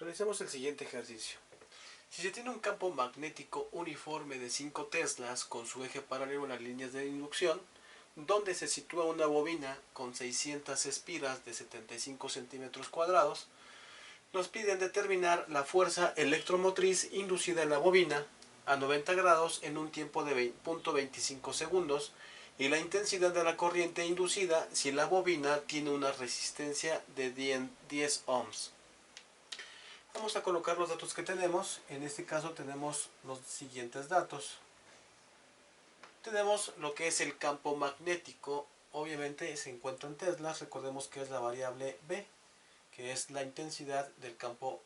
Realicemos el siguiente ejercicio. Si se tiene un campo magnético uniforme de 5 teslas con su eje paralelo a las líneas de inducción, donde se sitúa una bobina con 600 espiras de 75 centímetros cuadrados, nos piden determinar la fuerza electromotriz inducida en la bobina a 90 grados en un tiempo de 0.25 segundos y la intensidad de la corriente inducida si la bobina tiene una resistencia de 10 ohms. Vamos a colocar los datos que tenemos. En este caso tenemos los siguientes datos. Tenemos lo que es el campo magnético. Obviamente se encuentra en teslas. Recordemos que es la variable B, que es la intensidad del campo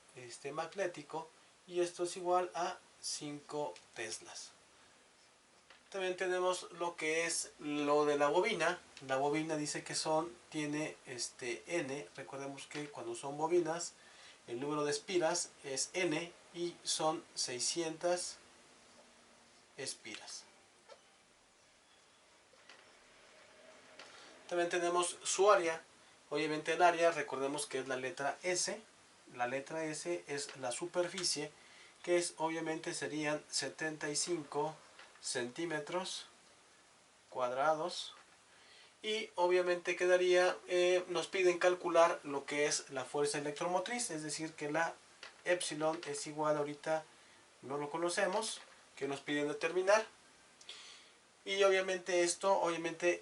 magnético. Y esto es igual a 5 teslas. También tenemos lo que es lo de la bobina. La bobina dice que tiene N. Recordemos que cuando son bobinas, el número de espiras es N y son 600 espiras. También tenemos su área. Obviamente el área, recordemos que es la letra S. La letra S es la superficie, que obviamente serían 75 centímetros cuadrados. Y obviamente quedaría, nos piden calcular lo que es la fuerza electromotriz, es decir que la epsilon es igual, ahorita no lo conocemos, que nos piden determinar. Y obviamente esto,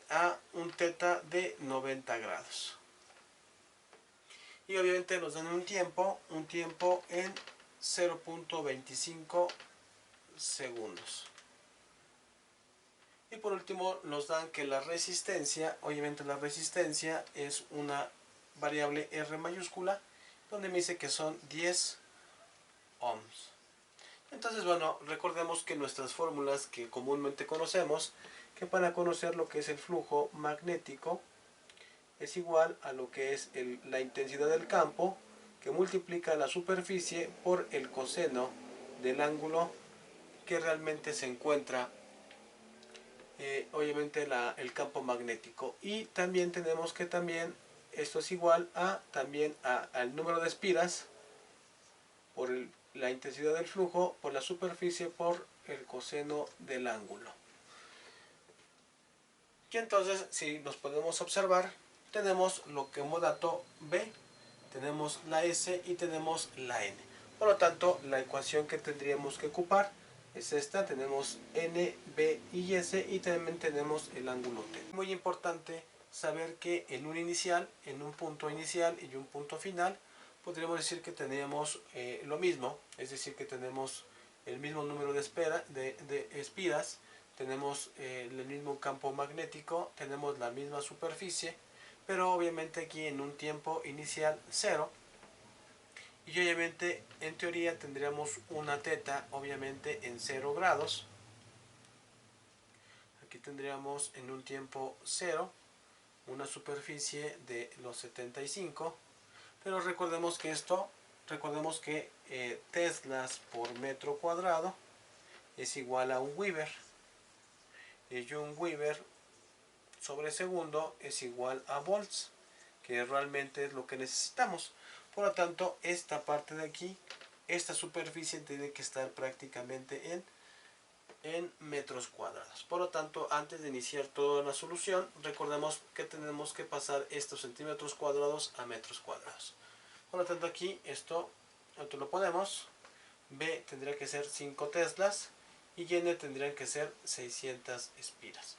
a un teta de 90 grados. Y obviamente nos dan un tiempo en 0.25 segundos. Y por último nos dan que la resistencia, obviamente la resistencia es una variable R mayúscula, donde me dice que son 10 ohms. Entonces, bueno, recordemos que nuestras fórmulas que comúnmente conocemos, que para conocer lo que es el flujo magnético, es igual a lo que es la intensidad del campo, que multiplica la superficie por el coseno del ángulo que realmente se encuentra obviamente el campo magnético. Y también tenemos que esto es igual al número de espiras por la intensidad del flujo por la superficie por el coseno del ángulo. Y entonces, si nos podemos observar, tenemos lo que como dato B, tenemos la S y tenemos la N. Por lo tanto, la ecuación que tendríamos que ocupar es esta. Tenemos N, B y S y también tenemos el ángulo T. Muy importante saber que en un punto inicial y un punto final, podríamos decir que tenemos lo mismo, es decir que tenemos el mismo número de espiras, tenemos el mismo campo magnético, tenemos la misma superficie, pero obviamente aquí en un tiempo inicial 0. Y obviamente en teoría tendríamos una teta obviamente en 0 grados. Aquí tendríamos en un tiempo 0 una superficie de los 75. Pero recordemos que teslas por metro cuadrado es igual a un Weber. Y un Weber sobre segundo es igual a volts, que realmente es lo que necesitamos. Por lo tanto, esta parte de aquí, esta superficie tiene que estar prácticamente en metros cuadrados. Por lo tanto, antes de iniciar toda la solución, recordemos que tenemos que pasar estos centímetros cuadrados a metros cuadrados. Por lo tanto, aquí esto lo ponemos. B tendría que ser 5 teslas y N tendrían que ser 600 espiras.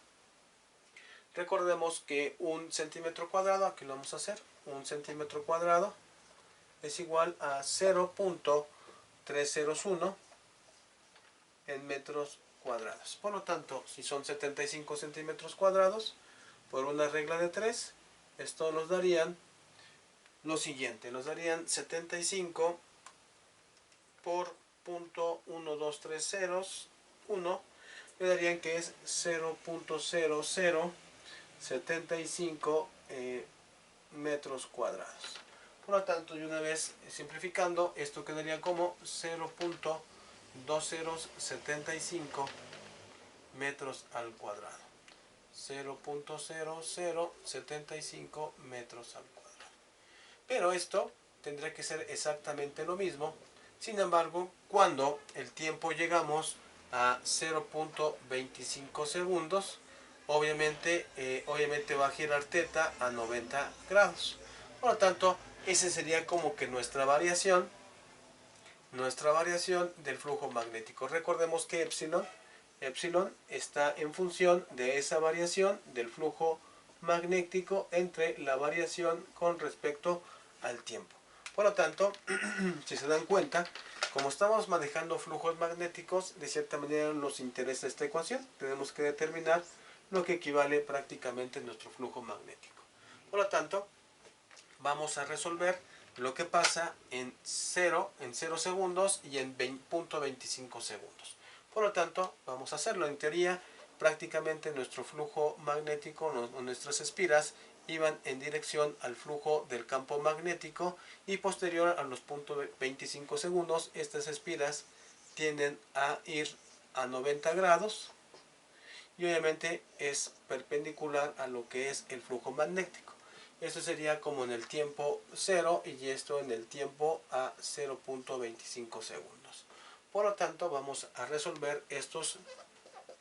Recordemos que un centímetro cuadrado, aquí lo vamos a hacer, un centímetro cuadrado es igual a 0.301 en metros cuadrados. Por lo tanto, si son 75 centímetros cuadrados, por una regla de 3, esto nos darían lo siguiente, nos darían 75 por 0.12301, me darían que es 0.0075 metros cuadrados. Por lo tanto, y una vez simplificando, esto quedaría como 0.2075 metros al cuadrado. 0.0075 metros al cuadrado. Pero esto tendría que ser exactamente lo mismo. Sin embargo, cuando el tiempo llegamos a 0.25 segundos, obviamente va a girar θ a 90 grados. Por lo tanto, esa sería como que nuestra variación del flujo magnético. Recordemos que epsilon está en función de esa variación del flujo magnético entre la variación con respecto al tiempo. Por lo tanto, si se dan cuenta, como estamos manejando flujos magnéticos, de cierta manera nos interesa esta ecuación. Tenemos que determinar lo que equivale prácticamente a nuestro flujo magnético. Por lo tanto, vamos a resolver lo que pasa en 0 segundos y en 0.25 segundos. Por lo tanto, vamos a hacerlo. En teoría, prácticamente nuestro flujo magnético, nuestras espiras, iban en dirección al flujo del campo magnético, y posterior a los 0.25 segundos, estas espiras tienden a ir a 90 grados y obviamente es perpendicular a lo que es el flujo magnético. Esto sería como en el tiempo 0 y esto en el tiempo a 0.25 segundos. Por lo tanto, vamos a resolver estos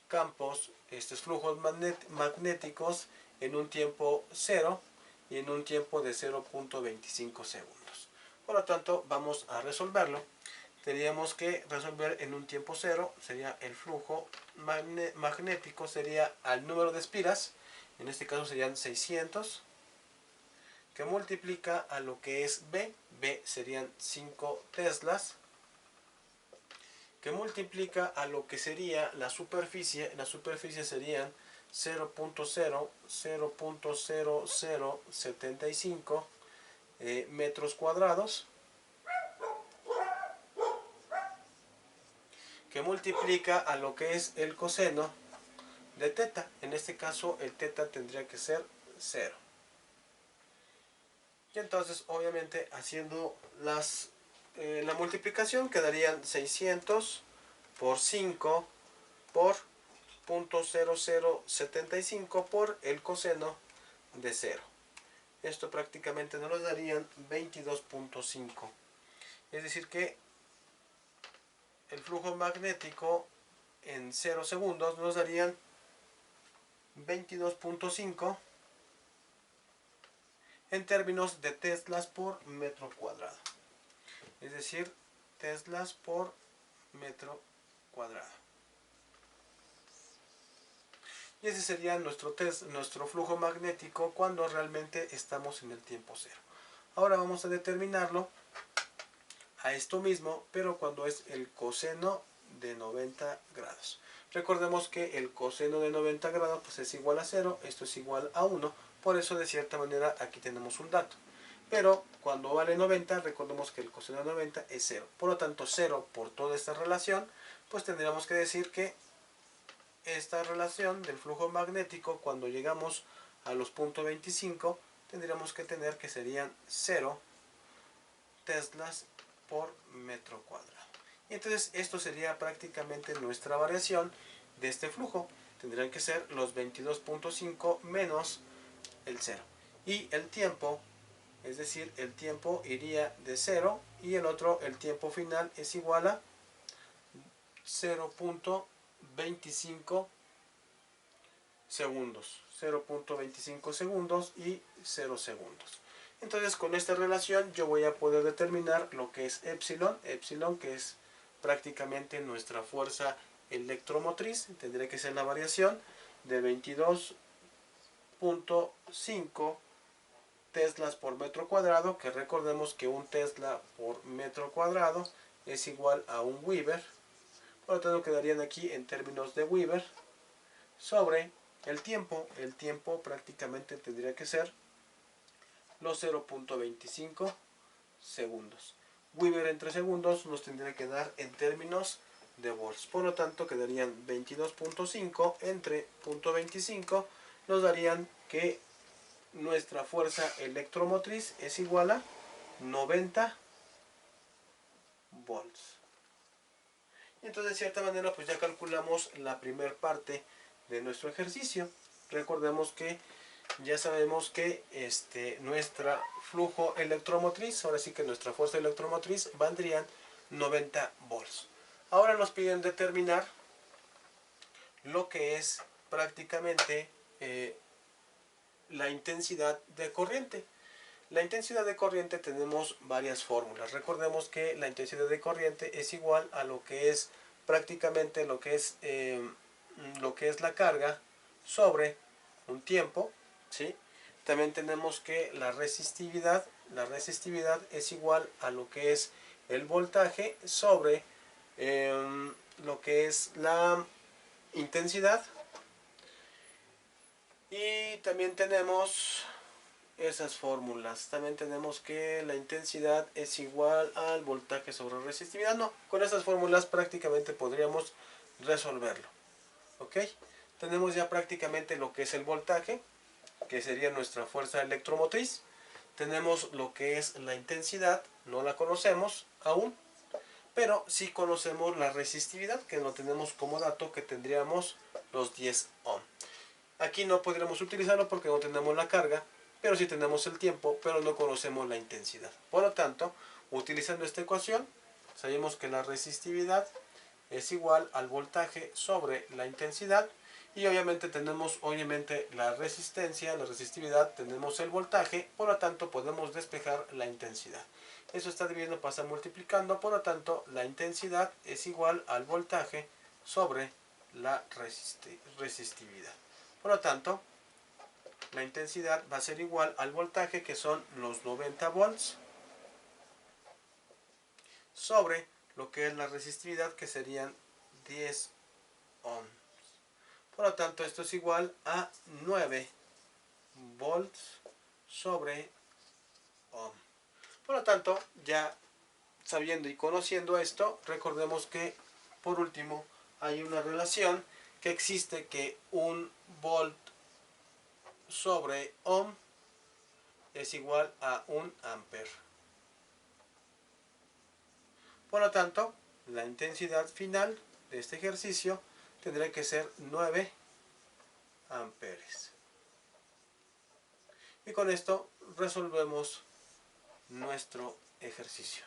campos, estos flujos magnéticos en un tiempo 0 y en un tiempo de 0.25 segundos. Por lo tanto, vamos a resolverlo. Tendríamos que resolver en un tiempo 0, sería el flujo magnético, sería al número de espiras, en este caso serían 600, que multiplica a lo que es B serían 5 teslas, que multiplica a lo que sería la superficie serían 0.0075 metros cuadrados, que multiplica a lo que es el coseno de θ. En este caso el θ tendría que ser 0. Y entonces, obviamente, haciendo la multiplicación, quedarían 600 por 5 por 0.0075 por el coseno de 0. Esto prácticamente nos lo darían 22.5. Es decir que el flujo magnético en 0 segundos nos darían 22.5 en términos de teslas por metro cuadrado. Es decir, teslas por metro cuadrado. Y ese sería nuestro flujo magnético cuando realmente estamos en el tiempo 0. Ahora vamos a determinarlo a esto mismo, pero cuando es el coseno de 90 grados. Recordemos que el coseno de 90 grados pues es igual a 0, esto es igual a 1, por eso de cierta manera aquí tenemos un dato. Pero cuando vale 90, recordemos que el coseno de 90 es 0. Por lo tanto, 0 por toda esta relación, pues tendríamos que decir que esta relación del flujo magnético, cuando llegamos a los 0.25, tendríamos que tener que serían 0 teslas por metro cuadrado. Y entonces esto sería prácticamente nuestra variación de este flujo. Tendrían que ser los 22.5 menos el 0. Y el tiempo, es decir, el tiempo iría de 0 y el tiempo final es igual a 0.25 segundos. 0.25 segundos y 0 segundos. Entonces, con esta relación yo voy a poder determinar lo que es epsilon, que es prácticamente nuestra fuerza electromotriz. Tendría que ser la variación de 22.5 teslas por metro cuadrado, que recordemos que un tesla por metro cuadrado es igual a un Weber. Por lo tanto, quedarían aquí en términos de Weber sobre el tiempo. El tiempo prácticamente tendría que ser los 0.25 segundos. Weber entre segundos nos tendría que dar en términos de volts. Por lo tanto, quedarían 22.5 entre 0.25, nos darían que nuestra fuerza electromotriz es igual a 90 volts. Y entonces, de cierta manera, pues ya calculamos la primera parte de nuestro ejercicio. Recordemos que ya sabemos que nuestro flujo electromotriz, ahora sí que nuestra fuerza electromotriz, valdrían 90 volts. Ahora nos piden determinar lo que es prácticamente la intensidad de corriente. La intensidad de corriente tenemos varias fórmulas. Recordemos que la intensidad de corriente es igual a lo que es prácticamente lo que es la carga sobre un tiempo, ¿sí? También tenemos que la resistividad es igual a lo que es el voltaje sobre lo que es la intensidad. Y también tenemos esas fórmulas. También tenemos que la intensidad es igual al voltaje sobre resistividad. No, con esas fórmulas prácticamente podríamos resolverlo. ¿Ok? Tenemos ya prácticamente lo que es el voltaje, que sería nuestra fuerza electromotriz. Tenemos lo que es la intensidad, no la conocemos aún, pero sí conocemos la resistividad, que lo tenemos como dato, que tendríamos los 10 ohm. Aquí no podríamos utilizarlo porque no tenemos la carga, pero sí tenemos el tiempo, pero no conocemos la intensidad. Por lo tanto, utilizando esta ecuación, sabemos que la resistividad es igual al voltaje sobre la intensidad, y obviamente tenemos la resistencia, la resistividad, tenemos el voltaje, por lo tanto podemos despejar la intensidad. Eso está dividiendo, pasa multiplicando, por lo tanto la intensidad es igual al voltaje sobre la resistividad. Por lo tanto, la intensidad va a ser igual al voltaje, que son los 90 volts, sobre lo que es la resistividad, que serían 10 ohms. Por lo tanto, esto es igual a 9 volts sobre ohm. Por lo tanto, ya sabiendo y conociendo esto, recordemos que por último hay una relación que existe, que 1 volt sobre ohm es igual a 1 ampere. Por lo tanto, la intensidad final de este ejercicio tendrá que ser 9 amperes. Y con esto resolvemos nuestro ejercicio.